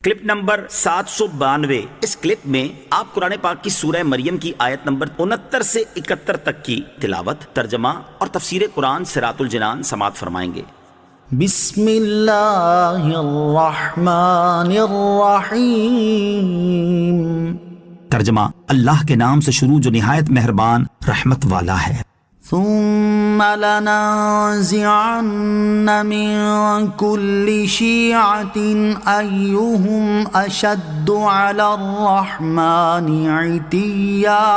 Clip number 792۔ اس clip میں آپ قرآن پاک کی سورہ مریم کی آیت نمبر 69 سے 71 تک کی تلاوت، ترجمہ اور تفسیر قرآن صراط الجنان سماعت فرمائیں گے۔ بسم اللہ الرحمن الرحیم۔ ترجمہ، اللہ کے نام سے شروع جو نہایت مہربان رحمت والا ہے۔ ثم لننزعن من كل شيعة أيهم أشد على الرحمن عتيا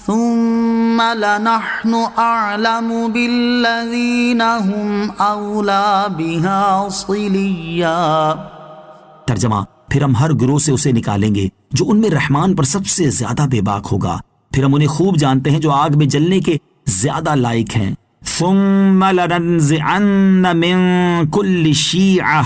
ثم لنحن أعلم بالذين هم أولى بها صليا۔ ترجمہ، پھر ہم ہر گروہ سے اسے نکالیں گے جو ان میں رحمان پر سب سے زیادہ بے باک ہوگا، پھر ہم انہیں خوب جانتے ہیں جو آگ میں جلنے کے زیادہ لائق ہیں۔ ثم لننزعن من كل شیعہ،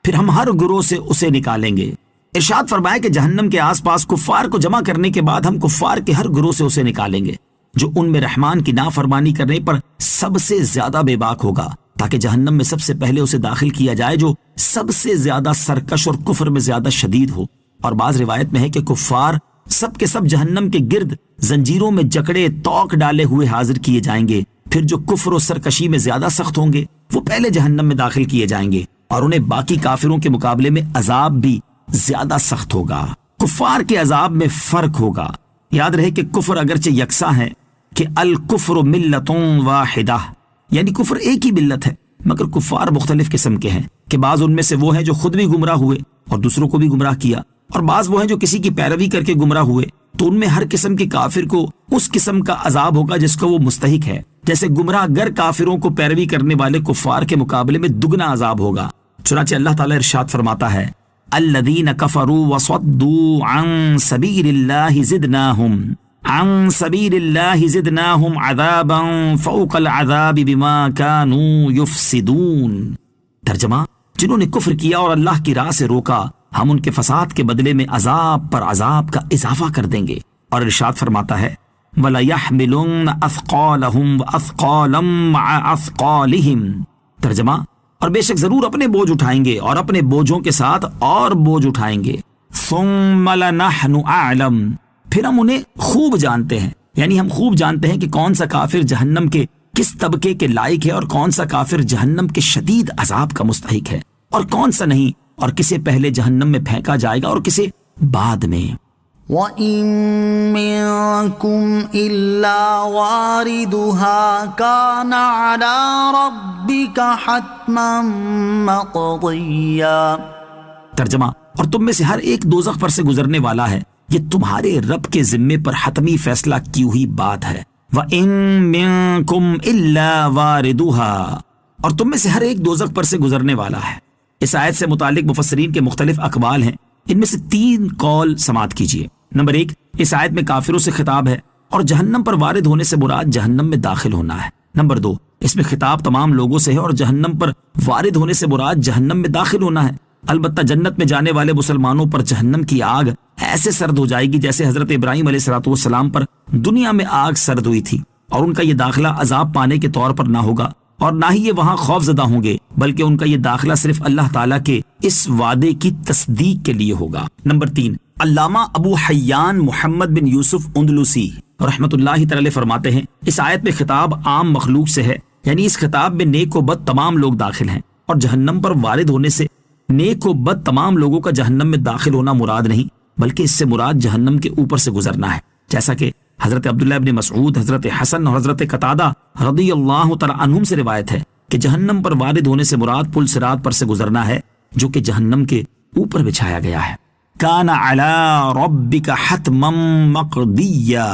پھر ہم ہر گروہ سے اسے نکالیں گے۔ ارشاد فرمایا کہ جہنم کے آس پاس کفار کو جمع کرنے کے بعد ہم کفار کے ہر گروہ سے اسے نکالیں گے جو ان میں رحمان کی نافرمانی کرنے پر سب سے زیادہ بے باک ہوگا، تاکہ جہنم میں سب سے پہلے اسے داخل کیا جائے جو سب سے زیادہ سرکش اور کفر میں زیادہ شدید ہو۔ اور بعض روایت میں ہے کہ کفار سب کے سب جہنم کے گرد زنجیروں میں جکڑے توق ڈالے ہوئے حاضر کیے جائیں گے، پھر جو کفر و سرکشی میں زیادہ سخت ہوں گے وہ پہلے جہنم میں داخل کیے جائیں گے، اور انہیں باقی کافروں کے مقابلے میں عذاب بھی زیادہ سخت ہوگا۔ کفار کے عذاب میں فرق ہوگا۔ یاد رہے کہ کفر اگرچہ یکساں ہے کہ الکفر ملت واحدہ، یعنی کفر ایک ہی ملت ہے، مگر کفار مختلف قسم کے ہیں کہ بعض ان میں سے وہ ہیں جو خود بھی گمراہ ہوئے اور دوسروں کو بھی گمراہ کیا، اور بعض وہ ہیں جو کسی کی پیروی کر کے گمراہ ہوئے، تو ان میں ہر قسم کے کافر کو اس قسم کا عذاب ہوگا جس کو وہ مستحق ہے، جیسے گمراہ گر کافروں کو پیروی کرنے والے کفار کے مقابلے میں دگنا عذاب ہوگا۔ چنانچہ اللہ تعالیٰ ارشاد فرماتا ہے، الذین کفروا وصدوا عن سبیل اللہ زدناہم عذابا فوق العذاب بما كانوا یفسدون۔ ترجمہ، جنہوں نے کفر کیا اور اللہ کی راہ سے روکا ہم ان کے فساد کے بدلے میں عذاب پر عذاب کا اضافہ کر دیں گے۔ اور ارشاد فرماتا ہے، وَلَيَحْمِلُنَّ أَثْقَالَهُمْ وَأَثْقَالًا مَعَ أَثْقَالِهِمْ۔ ترجمہ، اور بے شک ضرور اپنے بوجھ اٹھائیں گے اور اپنے بوجھوں کے ساتھ اور بوجھ اٹھائیں گے۔ ثُمَّ لَنَحْنُ أَعْلَمُ، پھر ہم انہیں خوب جانتے ہیں، یعنی ہم خوب جانتے ہیں کہ کون سا کافر جہنم کے کس طبقے کے لائق ہے اور کون سا کافر جہنم کے شدید عذاب کا مستحق ہے اور کون سا نہیں، اور کسے پہلے جہنم میں پھینکا جائے گا اور کسے بعد میں۔ وَإِن مِّنكُمْ إِلَّا وَارِدُهَا كَانَ عَلَى رَبِّكَ حَتْمًا مَّقْضِيًّا۔ ترجمہ، اور تم میں سے ہر ایک دوزخ پر سے گزرنے والا ہے، یہ تمہارے رب کے ذمے پر حتمی فیصلہ کی ہوئی بات ہے۔ وَإِن مِّنكُمْ إِلَّا وَارِدُهَا، اور تم میں سے ہر ایک دوزخ پر سے گزرنے والا ہے۔ اس آیت سے متعلق مفسرین کے مختلف اقوال ہیں، ان میں سے 3 قول سماعت کیجیے۔ نمبر 1، اس آیت میں کافروں سے خطاب ہے اور جہنم پر وارد ہونے سے مراد جہنم میں داخل ہونا ہے۔ نمبر 2، اس میں خطاب تمام لوگوں سے ہے اور جہنم پر وارد ہونے سے مراد جہنم میں داخل ہونا ہے۔ البتہ جنت میں جانے والے مسلمانوں پر جہنم کی آگ ایسے سرد ہو جائے گی جیسے حضرت ابراہیم علیہ السلام پر دنیا میں آگ سرد ہوئی تھی، اور ان کا یہ داخلہ عذاب پانے کے طور پر نہ ہوگا اور نہ ہی یہ وہاں خوف زدہ ہوں گے، بلکہ ان کا یہ داخلہ صرف اللہ تعالیٰ کے اس وعدے کی تصدیق کے لیے ہوگا۔ نمبر 3، علامہ ابو حیان محمد بن یوسف اندلسی رحمۃ اللہ تعالی فرماتے ہیں، اس آیت میں خطاب عام مخلوق سے ہے، یعنی اس خطاب میں نیک و بد تمام لوگ داخل ہیں، اور جہنم پر وارد ہونے سے نیک و بد تمام لوگوں کا جہنم میں داخل ہونا مراد نہیں، بلکہ اس سے مراد جہنم کے اوپر سے گزرنا ہے، جیسا کہ حضرت عبداللہ ابن مسعود، حضرت حسن اور حضرت قتادہ رضی اللہ تعالی عنہم سے روایت ہے کہ جہنم پر وارد ہونے سے مراد پل صراط پر سے گزرنا ہے جو کہ جہنم کے اوپر بچھایا گیا ہے۔ کان علی ربک حتما مقضیا،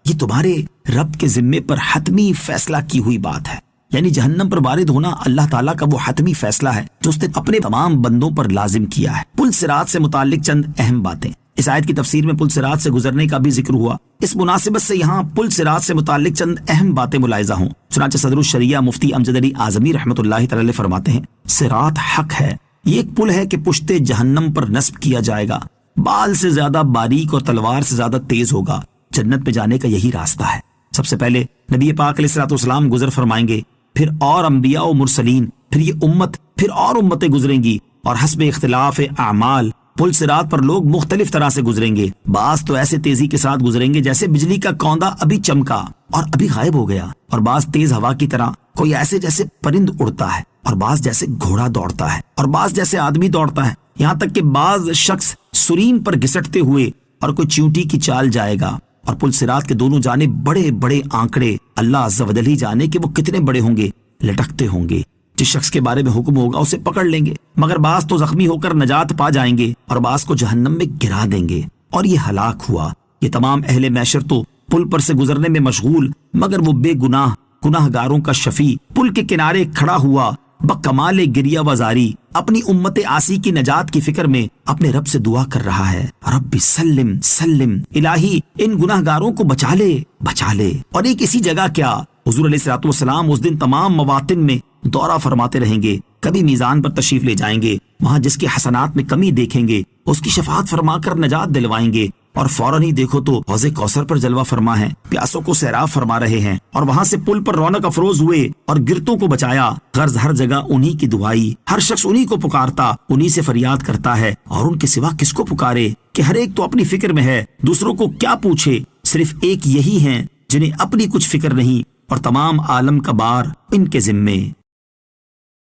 یہ تمہارے رب کے ذمے پر حتمی فیصلہ کی ہوئی بات ہے، یعنی جہنم پر وارد ہونا اللہ تعالیٰ کا وہ حتمی فیصلہ ہے جو اس نے اپنے تمام بندوں پر لازم کیا ہے۔ پل صراط سے متعلق چند اہم باتیں۔ اس آیت کی تفسیر میں پل صراط سے گزرنے کا بھی ذکر ہوا، اس مناسبت سے یہاں پل صراط سے متعلق چند اہم باتیں ملاحظہ ہوں۔ چنانچہ صدر الشریعہ مفتی امجد علی اعظمی رحمۃ اللہ تعالی فرماتے ہیں، صراط حق ہے، یہ ایک پل ہے کہ پشتے جہنم پر نصب کیا جائے گا، بال سے زیادہ باریک اور تلوار سے زیادہ تیز ہوگا۔ جنت میں جانے کا یہی راستہ ہے۔ سب سے پہلے نبی پاک علیہ الصلوۃ والسلام گزر فرمائیں گے، پھر اور انبیاء و مرسلین، پھر یہ امت، پھر اور امتیں گزریں گی، اور حسب اختلاف اعمال پل صراط پر لوگ مختلف طرح سے گزریں گے. بعض تو ایسے تیزی کے ساتھ گزریں گے جیسے بجلی کا کوندا ابھی چمکا اور ابھی غائب ہو گیا، اور بعض تیز ہوا کی طرح، کوئی ایسے جیسے پرند اڑتا ہے، اور بعض جیسے گھوڑا دوڑتا ہے، اور بعض جیسے آدمی دوڑتا ہے، یہاں تک کہ بعض شخص سرین پر گھسٹتے ہوئے، اور کوئی چیونٹی کی چال جائے گا. اور پل صراط کے دونوں جانب بڑے بڑے آنکڑے، اللہ عز و جل ہی جانے کہ وہ کتنے بڑے ہوں گے، لٹکتے ہوں گے. جس شخص کے بارے میں حکم ہوگا اسے پکڑ لیں گے، مگر بعض تو زخمی ہو کر نجات پا جائیں گے اور بعض کو جہنم میں گرا دیں گے. اور یہ ہلاک ہوا. یہ تمام اہل محشر تو پل پر سے گزرنے میں مشغول، مگر وہ بے گناہ گاروں کا شفیع پل کے کنارے کھڑا ہوا بکمال گریہ وزاری اپنی امت آسی کی نجات کی فکر میں اپنے رب سے دعا کر رہا ہے، رب سلم سلم، الہی ان گناہ گاروں کو بچا لے. اور ایک اسی جگہ کیا، حضور علیہ الصلوۃ والسلام اس دن تمام مواطن میں دورہ فرماتے رہیں گے. کبھی میزان پر تشریف لے جائیں گے، وہاں جس کے حسنات میں کمی دیکھیں گے اس کی شفاعت فرما کر نجات دلوائیں گے. اور فوراً ہی دیکھو تو حوض کوثر پر جلوہ فرما ہے، پیاسوں کو سیراب فرما رہے ہیں. اور وہاں سے پل پر رونق افروز ہوئے اور گرتوں کو بچایا. غرض ہر جگہ انہی کی دعائی، ہر شخص انہی کو پکارتا، انہی سے فریاد کرتا ہے. اور ان کے سوا کس کو پکارے کہ ہر ایک تو اپنی فکر میں ہے، دوسروں کو کیا پوچھے. صرف ایک یہی ہیں جنہیں اپنی کچھ فکر نہیں، اور تمام عالم کا بار ان کے ذمے.